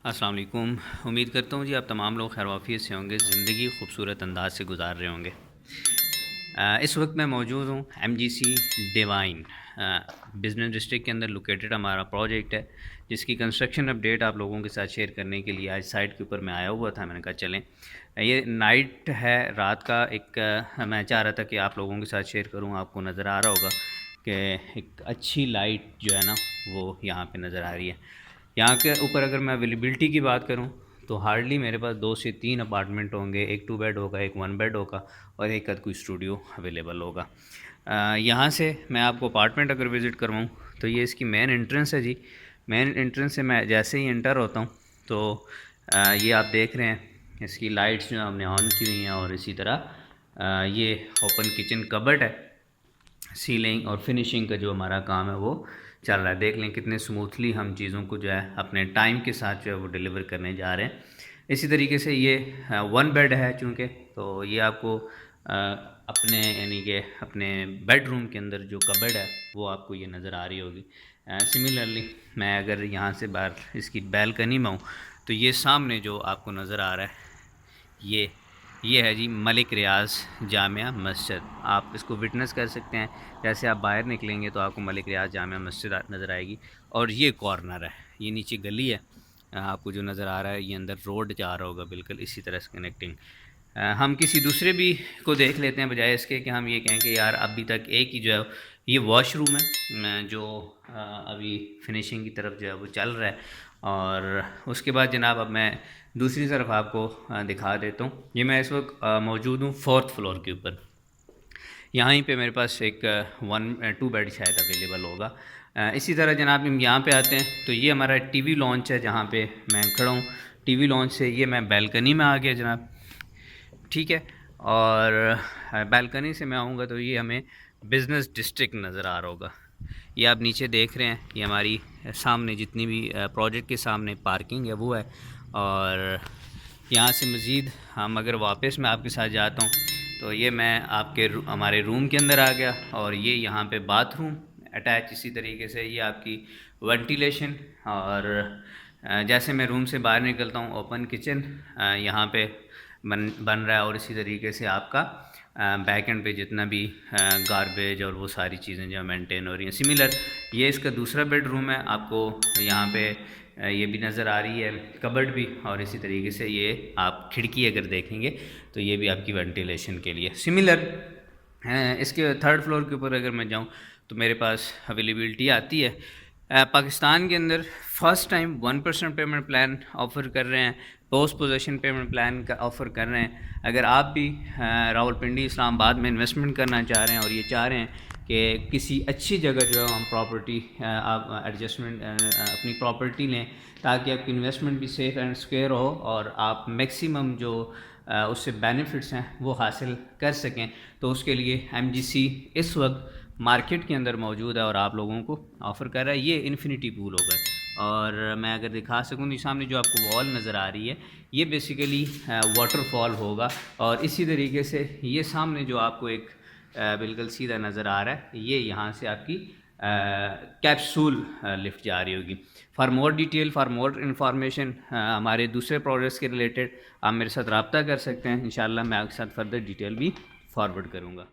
अस्सलाम वालेकुम। उम्मीद करता हूँ जी आप तमाम लोग खैर वाफ़ियत से होंगे, ज़िंदगी खूबसूरत अंदाज से गुजार रहे होंगे। इस वक्त मैं मौजूद हूँ एमजीसी डिवाइन बिज़नेस डिस्ट्रिक्ट के अंदर लोकेटेड हमारा प्रोजेक्ट है, जिसकी कंस्ट्रक्शन अपडेट आप लोगों के साथ शेयर करने के लिए आज साइट के ऊपर मैं आया हुआ था। मैंने कहा चलें, ये नाइट है, रात का एक मैं चाह रहा था कि आप लोगों के साथ शेयर करूँ। आपको नज़र आ रहा होगा कि एक अच्छी लाइट जो है ना वो यहाँ पे नज़र आ रही है। यहाँ के ऊपर अगर मैं अवेलेबिलिटी की बात करूँ तो हार्डली मेरे पास 2 से 3 अपार्टमेंट होंगे, एक 2 बेड होगा, एक 1 बेड होगा और एक आध कोई स्टूडियो अवेलेबल होगा। यहाँ से मैं आपको अपार्टमेंट अगर विज़िट करवाऊँ तो ये इसकी मेन एंट्रेंस है जी। मेन एंट्रेंस से मैं जैसे ही एंटर होता हूँ तो ये आप देख रहे हैं इसकी लाइट्स जो हमने ऑन की हुई हैं और इसी तरह ये ओपन किचन कबर्ड है। सीलिंग और फिनिशिंग का जो हमारा काम है वो चल रहा है। देख लें कितने स्मूथली हम चीज़ों को जो है अपने टाइम के साथ जो है वो डिलीवर करने जा रहे हैं। इसी तरीके से ये 1 बेड है चूँकि, तो ये आपको अपने यानी कि अपने बेडरूम के अंदर जो कबर्ड है वो आपको ये नज़र आ रही होगी। सिमिलरली मैं अगर यहाँ से बाहर इसकी बैल्कनी में हूँ तो ये सामने जो आपको नज़र आ रहा है ये है जी मलिक रियाज़ जामिया मस्जिद। आप इसको विटनेस कर सकते हैं। जैसे आप बाहर निकलेंगे तो आपको मलिक रियाज़ जामिया मस्जिद नज़र आएगी और ये कॉर्नर है, ये नीचे गली है। आपको जो नज़र आ रहा है ये अंदर रोड जा रहा होगा बिल्कुल इसी तरह से कनेक्टिंग। हम किसी दूसरे भी को देख लेते हैं बजाय इसके कि हम ये कहें कि यार अभी तक एक ही जो है ये वॉशरूम है जो अभी फिनिशिंग की तरफ जो है वो चल रहा है। और उसके बाद जनाब अब मैं दूसरी तरफ आपको दिखा देता हूँ। ये मैं इस वक्त मौजूद हूँ 4th फ्लोर के ऊपर। यहाँ पे मेरे पास एक 2 बेड शायद अवेलेबल होगा। इसी तरह जनाब हम यहाँ पे आते हैं तो ये हमारा टीवी लॉन्च है जहाँ पे मैं खड़ा हूँ। टीवी लॉन्च से ये मैं बैल्कनी में आ गया जनाब, ठीक है। और बालकनी से मैं आऊँगा तो ये हमें बिज़नेस डिस्ट्रिक्ट नज़र आ रहा होगा। ये आप नीचे देख रहे हैं, ये हमारी सामने जितनी भी प्रोजेक्ट के सामने पार्किंग है वो है। और यहाँ से मज़ीद हम अगर वापस मैं आपके साथ जाता हूँ तो ये मैं आपके हमारे रूम के अंदर आ गया और ये यहाँ पे बाथरूम अटैच। इसी तरीके से ये आपकी वेंटिलेशन और जैसे मैं रूम से बाहर निकलता हूँ ओपन किचन यहाँ पे बन रहा है। और इसी तरीके से आपका बैक एंड पे जितना भी गारबेज और वो सारी चीज़ें जो मेंटेन हो रही हैं। सिमिलर ये इसका दूसरा बेडरूम है, आपको यहाँ पे ये भी नज़र आ रही है कबर्ड भी। और इसी तरीके से ये आप खिड़की अगर देखेंगे तो ये भी आपकी वेंटिलेशन के लिए। सिमिलर इसके 3rd फ्लोर के ऊपर अगर मैं जाऊँ तो मेरे पास अवेलेबिलिटी आती है। पाकिस्तान के अंदर first time 1% payment plan offer कर रहे हैं, पोस्ट पोजेशन पेमेंट प्लान का ऑफ़र कर रहे हैं। अगर आप भी रावलपिंडी इस्लामाबाद में इन्वेस्टमेंट करना चाह रहे हैं और ये चाह रहे हैं कि किसी अच्छी जगह जो है हम प्रॉपर्टी आप एडजस्टमेंट अपनी प्रॉपर्टी लें ताकि आपकी इन्वेस्टमेंट भी सेफ़ एंड सिक्योर हो और आप मैक्सिमम जो उससे बेनिफिट्स हैं वो हासिल कर सकें, तो उसके लिए एमजीसी इस वक्त मार्केट के अंदर मौजूद है और आप लोगों को ऑफ़र कर रहा है। ये इन्फिनिटी पूल होगा और मैं अगर दिखा सकूँ तो सामने जो आपको वॉल नज़र आ रही है ये बेसिकली वाटरफॉल होगा। और इसी तरीके से ये सामने जो आपको एक बिल्कुल सीधा नज़र आ रहा है ये यहाँ से आपकी कैप्सूल लिफ्ट जा रही होगी। For more detail, for more information हमारे दूसरे प्रोजेक्ट्स के रिलेटेड आप मेरे साथ रब्ता कर सकते हैं। इंशाल्लाह मैं आपके साथ फर्दर डिटेल भी फॉरवर्ड करूँगा।